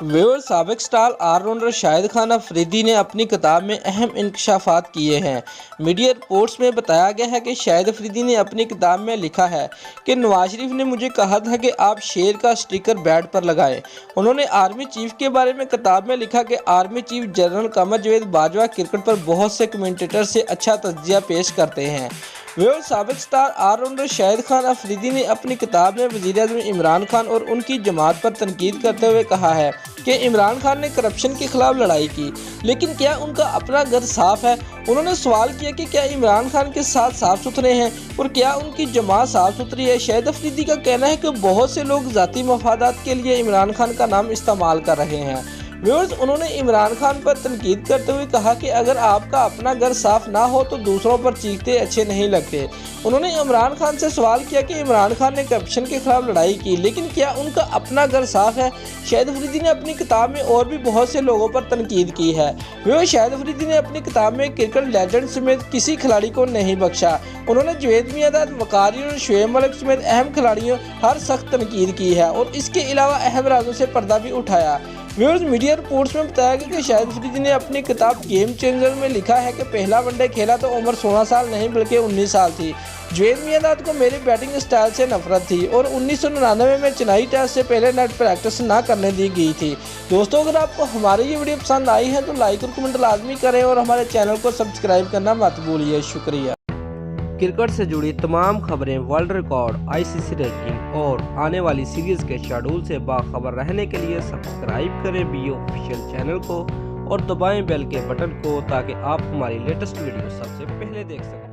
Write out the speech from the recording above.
Viewer साबिक star allrounder Shahid Khan Afridi ने अपनी किताब में अहम इंकशाफात किए हैं। मीडिया रिपोर्ट्स में बताया गया है कि शाहिद अफरीदी ने अपनी किताब में लिखा है कि नवाज शरीफ ने मुझे कहा था कि आप शेर का स्टिकर बेड पर लगाएं। उन्होंने आर्मी चीफ के बारे में किताब में लिखा कि army chief general Qamar Javed Bajwa cricket पर बहुत से कमेंटेटर से अच्छा तज्जिया पेश करते हैं। व्यूअर साबिक स्टार ऑलराउंडर शाहिद खान अफरीदी ने अपनी किताब में वज़ीर-ए-आज़म इमरान खान और उनकी जमात पर तनकीद करते हुए कहा है कि इमरान खान ने करप्शन के खिलाफ लड़ाई की, लेकिन क्या उनका अपना घर साफ है। उन्होंने सवाल किया कि क्या इमरान खान के साथ साफ सुथरे हैं और क्या उनकी जमात साफ सुथरी है। शाहिद अफरीदी का कहना है कि बहुत से लोग ज़ाती मफादात के लिए इमरान खान का नाम इस्तेमाल कर रहे हैं। व्यूअर्स, उन्होंने इमरान खान पर तनकीद करते हुए कहा कि अगर आपका अपना घर साफ ना हो तो दूसरों पर चीखते अच्छे नहीं लगते। उन्होंने इमरान खान से सवाल किया कि इमरान खान ने करप्शन के खिलाफ लड़ाई की, लेकिन क्या उनका अपना घर साफ है। शाहिद अफरीदी ने अपनी किताब में और भी बहुत से लोगों पर तनकीद की है। व्यूअर्स, शाहिद अफरीदी ने अपनी किताब में क्रिकेट लेजेंड समेत किसी खिलाड़ी को नहीं बख्शा। उन्होंने जावेद मियांदाद, वकारी और शुएब मलिक समेत अहम खिलाड़ियों हर सख्त तनकीद की है और इसके अलावा अहम राजों से पर्दा भी उठाया। व्यूअर्स, मीडिया रिपोर्ट्स में बताया गया कि शाहिद अफरीदी ने अपनी किताब गेम चेंजर में लिखा है कि पहला वनडे खेला तो उम्र 16 साल नहीं बल्कि 19 साल थी। जावेद मियांदाद को मेरी बैटिंग स्टाइल से नफरत थी और 1999 में चेन्नई टेस्ट से पहले नेट प्रैक्टिस ना करने दी गई थी। दोस्तों, अगर आपको हमारी ये वीडियो पसंद आई है तो लाइक और कमेंट लाजमी करें और हमारे चैनल को सब्सक्राइब करना मत भूलिए। शुक्रिया। क्रिकेट से जुड़ी तमाम खबरें, वर्ल्ड रिकॉर्ड, ICC रैंकिंग और आने वाली सीरीज के शेड्यूल से बाखबर रहने के लिए सब्सक्राइब करें बी ऑफिशियल चैनल को और दबाएं बेल के बटन को ताकि आप हमारी लेटेस्ट वीडियो सबसे पहले देख सकें।